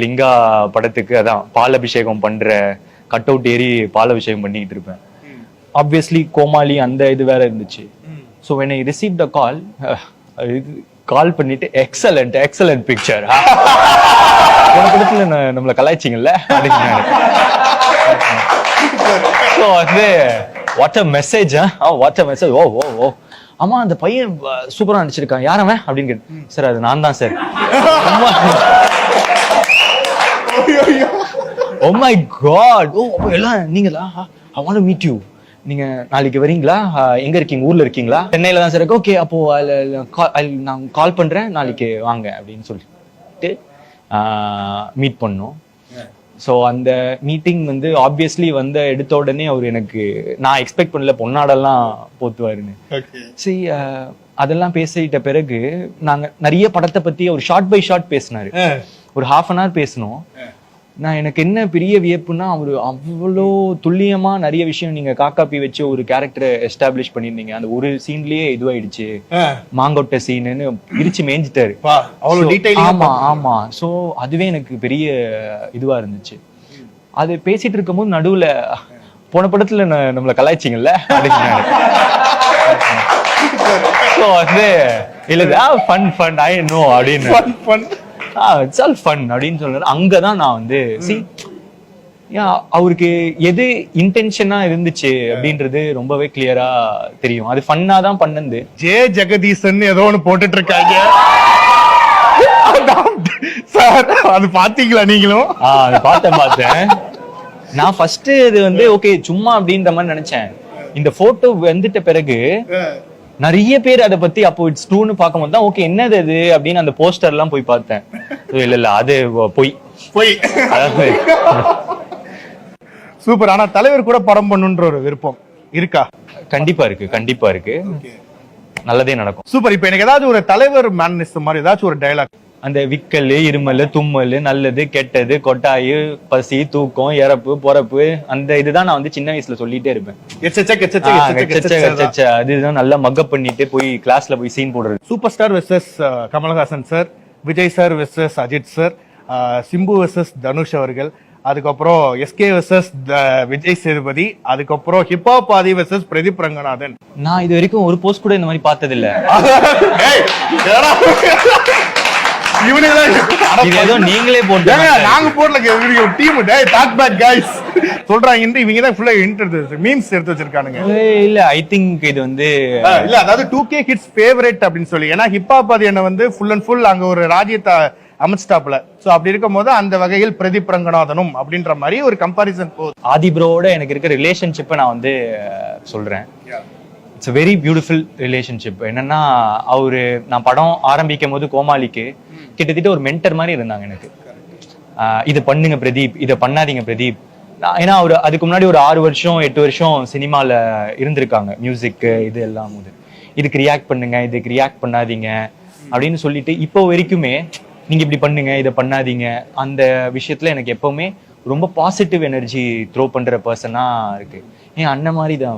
லிங்கா படத்துக்கு அதான் பால் அபிஷேகம் பண்ற கட் அவுட் ஏறி பால் அபிஷேகம் பண்ணிட்டு இருப்பேன். ஆப்வியஸ்லி கோமாளி அந்த இது வேற இருந்துச்சு. So when I received the call, கால் பண்ணிட்டு எக்ஸலண்ட் பிக்சர் போன படத்துல நம்மள கலாய்ச்சிங்கல்ல அப்படின்னாரு. ஸோ வந்து வாட் அ மெசேஜ் ஓ ஆமா அந்த பையன் சூப்பரா நடிச்சிருக்கான் யாரவன் அப்படின்னு கேட்டு, சார் அது நான் தான் சார். Oh my god, எல்லாம் நீங்களா? I want to meet you. நீங்க நாளைக்கு வரீங்களா? எங்க இருக்கீங்க? ஊர்ல இருக்கீங்களா? சென்னையில தான் சார் இருக்கு. ஓகே, அப்போ நான் கால் பண்றேன், நாளைக்கு வாங்க அப்படின்னு சொல்லிட்டு மீட் பண்ணோம். ஸோ அந்த மீட்டிங் வந்து ஆப்வியஸ்லி வந்து எடுத்த உடனே அவர் எனக்கு நான் எக்ஸ்பெக்ட் பண்ணல பொன்னாடெல்லாம் போத்துவாருன்னு. சரி, அதெல்லாம் பேசிட்ட பிறகு நாங்க நிறைய படத்தை பத்தி ஒரு ஷார்ட் பை ஷார்ட் பேசினாரு. ஒரு ½ an hour பேசணும். நான் எனக்கு என்ன பெரிய வியப்புன்னா அவரு அவ்வளோ துல்லியமா நிறைய விஷயம் நீங்க காக்காப்பி வச்சு ஒரு கேரக்டரை எஸ்டாப்ளிஷ் பண்ணிருந்தீங்க. அந்த ஒரு சீன்லயே இதுவாயிடுச்சு, மாங்கொட்டை சீனுன்னு பிரிச்சு மேய்ஞ்சிட்டாரு. ஆமா. சோ அதுவே எனக்கு பெரிய இதுவா இருந்துச்சு. அது பேசிட்டு இருக்கும்போது நடுவுல போன படத்துல நம்மள கலாய்ச்சிங்கல்ல அப்படின்னாரு. சோ வந்து இல்ல ஃபன் ஐ நோ அப்படின்னு இட்ஸ் ஆல் ஃபன் அப்படின்னு சொல்றாரு. அங்கதான் நான் வந்து அவருக்கு எது இன்டென்ஷனா இருந்துச்சு அப்படின்றது ரொம்பவே கிளியரா தெரியும். அது ஃபன்னா தான் பண்ணது. ஜெகதீசன் ஏதோ ஒண்ணு போட்டுட்டு இருக்காங்க சார், அது பாத்தீங்களா நீங்களும்? அது பார்த்தேன். நான் ஃபர்ஸ்ட் இது வந்து ஓகே சும்மா அப்படின்ற மாதிரி நினைச்சேன். இந்த போட்டோ வந்துட்ட பிறகு நிறைய பேர் அதை பத்தி அப்போ இட்ஸ் ட்ரூன்னு பார்க்கும்போது தான் ஓகே என்னது அது அப்படின்னு அந்த போஸ்டர் எல்லாம் போய் பார்த்தேன். இல்ல அது பொய். சூப்பர். ஆனா தலைவர் கூட படம் பண்ணுன்ற ஒரு விருப்பம் இருக்கா? கண்டிப்பா இருக்கு. நல்லதே நடக்கும். சூப்பர். இப்ப எனக்கு ஏதாச்சும் ஒரு தலைவர் மேனரிசம் மாதிரி ஏதாச்சும் ஒரு டயலாக், அந்த விக்கல், இருமல், தும்மல், நல்லது கெட்டது, கொட்டாயு, பசி, தூக்கம், இறப்பு, பொறப்பு, அந்த இதுதான் நான் வந்து சின்ன வயசுல சொல்லிட்டே இருப்பேன். அதுதான் நல்லா மக்கப் பண்ணிட்டு போய் கிளாஸ்ல போய் சீன் போடுறது. Super star versus Kamal Haasan sir, Vijay sir versus Ajith sir, Simbu versus Dhanush அவர்கள், அதுக்கப்புறம் எஸ்கே வெர்சஸ் விஜய் சேதுபதி, அதுக்கப்புறம் ஹிப்ஹாப் ஆதி வெர்சஸ் பிரதீப் ரங்கநாதன். நான் இது வரைக்கும் ஒரு போஸ்ட் கூட இந்த மாதிரி பார்த்தது இல்ல. நீங்களே போட்டு நாங்க போடல டீம் டாக் பேக் गाइस சொல்றாங்க. இவங்க தான் ஃபுல்லா மீம்ஸ் எடுத்து வச்சிருக்கானுங்க. இல்ல ஐ திங்க் இது வந்து இல்ல அதாவது 2K கிட்ஸ் ஃபேவரட் அப்படின்னு சொல்லி. ஏன்னா ஹிப்ஹாப் அது என்ன வந்து ஃபுல் அண்ட் ஃபுல் அங்க ஒரு ராஜ்யத்தை அமைச்சிட்டாப்ல. சோ அப்படி இருக்கும்போது அந்த வகையில் பிரதீப் ரங்கநாதனும் அப்படின்ற மாதிரி ஒரு கம்பாரிசன் போகுது. ஆதி ப்ரோவோட எனக்கு இருக்க ரிலேஷன்ஷிப்பை நான் வந்து சொல்றேன். It's very beautiful relationship. என்னன்னா அவரு நான் படம் ஆரம்பிக்கும் போது கோமாளிக்கு கிட்டத்தட்ட ஒரு மென்டர் மாதிரி இருந்தாங்க எனக்கு. இது பண்ணுங்க பிரதீப், இதை பண்ணாதீங்க பிரதீப். ஏன்னா அவரு அதுக்கு முன்னாடி ஒரு 6 வருஷம் 8 வருஷம் சினிமால இருந்திருக்காங்க. மியூசிக் இது எல்லாம் இதுக்கு ரியாக்ட் பண்ணுங்க, இதுக்கு ரியாக்ட் பண்ணாதீங்க அப்படின்னு சொல்லிட்டு இப்போ வரைக்குமே நீங்க இப்படி பண்ணுங்க, இதை பண்ணாதீங்க, அந்த விஷயத்துல எனக்கு எப்பவுமே ரொம்ப பாசிட்டிவ் எனர்ஜி த்ரோ பண்ற பர்சனா இருக்கு. என் அண்ணன் மாதிரி தான்.